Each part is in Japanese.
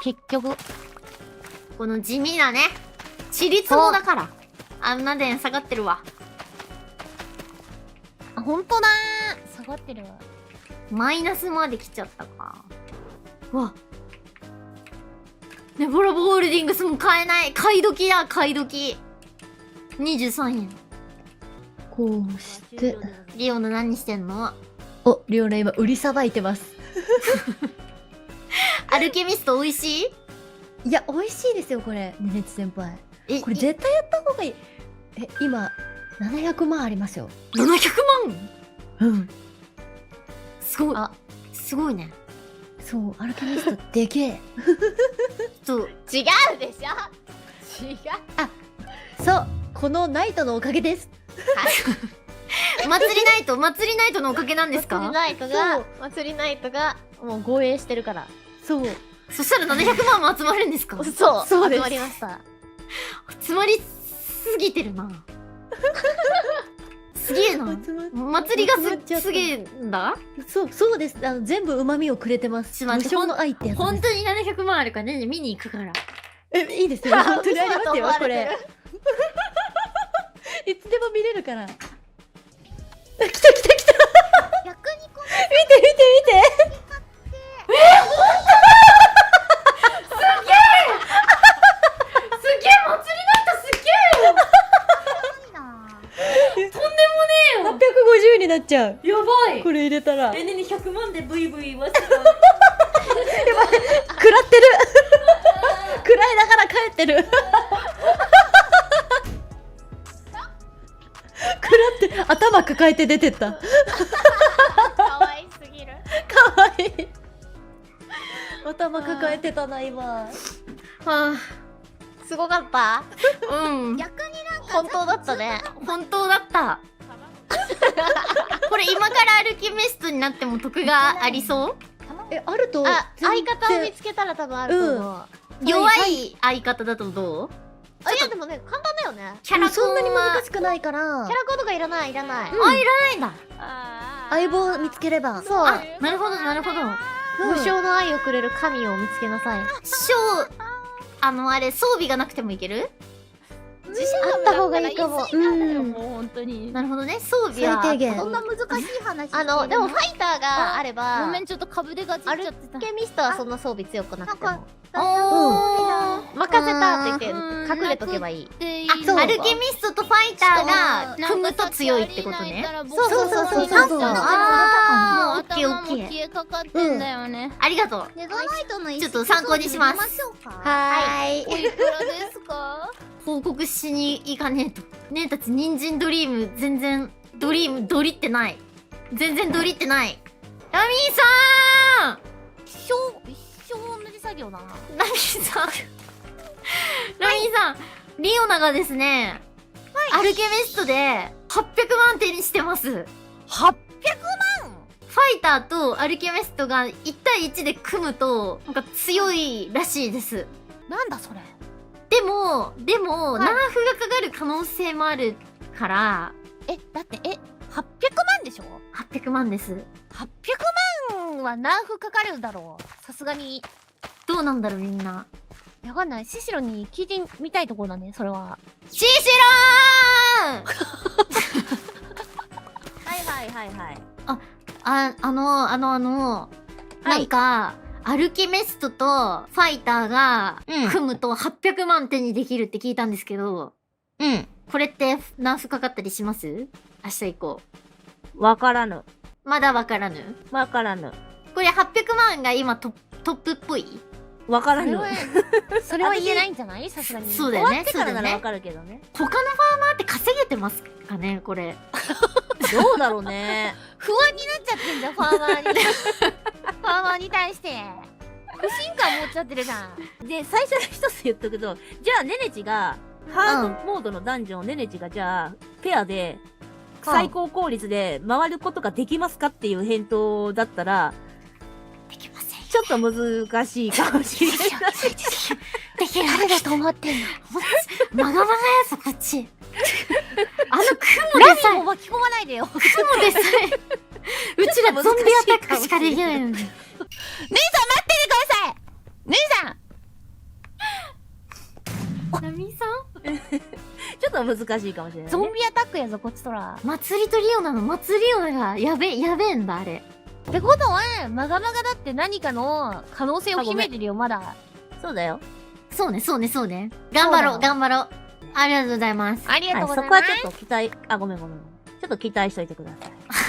結局。この地味なね。ちりつもだから。あんなで下がってるわ。あ、ほんとだー。下がってるわ。マイナスまで来ちゃったか。うわ。ネボラボールディングスも買えない。買い時だ、買い時。23円。こうして。リオナ何してんの？お、リオナ今売りさばいてます。アルケミスト美味しい？いや、美味しいですよ、これ。ネネツ先輩。え、これ絶対やった方がいい。え、今、700万ありますよ。 700万？うん。すごい。あ、すごいね。そう、アルケミストでけえ。そう。違うでしょ。違う。そう、このナイトのおかげです。祭りナイトのおかげなんですか？祭りナイトがもう護衛してるから。そう。そしたら700万も集まるんですか？そう、そうです集まりました。集まりすぎてるな。すげえな。祭りがすげえんだ。そうです。全部旨味をくれてます。ちょっと待って無償の愛ってやつです。本当に700万あるからね、見に行くから。え、いいですよ。本当にありますよ、これ。いつでも見れるから。来た来た来た。逆にこの見て。すげえ祭りナイトすげえよ。とんでもねえよ。850になっちゃう。やばい。これ入れたら。ねね100万でブイブイ言わせた。食らってる。食らいながら帰ってる。食らって頭抱えて出てった。可愛すぎる。かわいい。頭抱えてたな今。はあ、すごかった。うん。逆になんか本当だったね。本当だった。これ今からアルケミストになっても得がありそう？え、あると。あ、相方を見つけたら多分あると思う。弱い相方だとどう？あ、いやでもね、簡単だよね。キャラコンそんなには難しくないから。キャラコンとかいらない、いらない。あ、いらないんだ。相棒を見つければ。そう。あ、なるほどなるほど。無償の愛をくれる神を見つけなさい。あれ装備がなくてもいける？あった方がいいかも。うん。もう本当に。なるほどね、装備は最低限。そんな難しい話。でもファイターがあれば。ごめん、ちょっと株でガチっちゃってた。アルケミストはそんな装備強くなくても。おー、任せたって言って隠れとけばいい。そうアルケミストとファイターが組むと強いってことね。そうあー、オッケーオ頭もッケー。消えかかってんだよね。ありがとう。ネゾナイトのちょっと参考にします。はーい。おいくらですか？報告しに行かねえと。ねえたち人参ドリーム全然ドリってない。全然ドリってない。ラミーさん！一生同じ作業だな。ラミーさん。ラミーさん、リオナがですね、アルケミストで800万手にしてます。800万？ファイターとアルケミストが1対1で組むと、なんか強いらしいです。なんだそれ。でも、ナーフがかかる可能性もあるから、だって800万でしょ800万です。？800万はナーフかかるだろう。さすがに。どうなんだろうみんな。わかんない。シシロに聞いてみたいところだね、それは。シシローンなんか、アルケミストとファイターが組むと800万手にできるって聞いたんですけど、これってナーフかかったりします？明日以降。わからぬ。まだわからぬ。わからぬ。これ800万が今トップっぽい？わからぬ。それは言えないんじゃない？さすがに。そうだよね。終わってからならわそうだよね。かるけどね。他のファーマーって稼げてますかねこれ。どうだろうね。不安になっちゃってんじゃん、ファーマーに。ファーマーに対して。不信感持っちゃってるじゃん。で、最初に一つ言っとくと、じゃあネネチが、ハードモードのダンジョンをネネチがじゃあ、ペアで、最高効率で回ることができますかっていう返答だったら、できません。ちょっと難しいかもしれない。できる。誰だと思ってんの？まがまがやぞこっち。あの雲でさラミも巻き込まないでよ。雲でさえうちらゾンビアタックしかできないのに。姉さん待っててください。姉さんナミさんちょっと難しいかもしれない、ね。ゾンビアタックやぞこっちとら。祭りとリオナの祭りリオナがやべえんだ、あれ。ってことはマガマガだって何かの可能性を秘めてるよまだ。そうだよ。そうね。頑張ろう。ありがとうございます。ありがはい、とうございます。そこはちょっと期待、あ、ごめん。ちょっと期待しといてくだ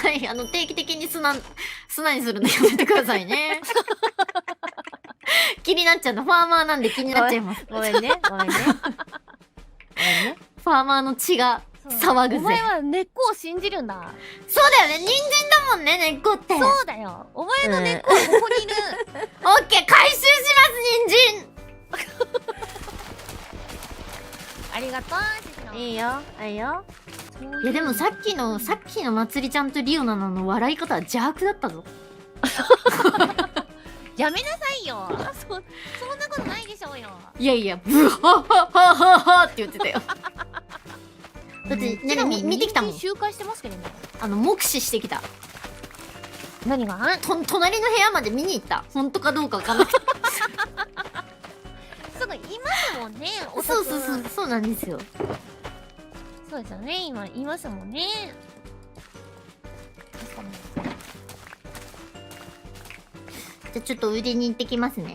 さい。はい、定期的に砂にするのやめてくださいね。気になっちゃうの。ファーマーなんで気になっちゃいます。ごめんね。ファーマーの血が騒ぐぜ。お前は根っこを信じるんだ。そうだよね。人参だもんね、根っこって。そうだよ。お前の根っこはここにいる。オッケー、回収します、人参。ありがとう、師匠。いいよ。いやでもさっきのまつりちゃんとリオナの笑い方は邪悪だったぞ。やめなさいよ。そんなことないでしょうよ。いや、ブハハハハハって言ってたよ。だって、ね、見てきたもん。周回してますけどね。目視してきた。何が隣の部屋まで見に行った。本当かどうかわかんない。すぐいますもんね。お宅そうなんですよ。そうですよね。今いますもんね。確かに。じゃあちょっと売りに行ってきますね。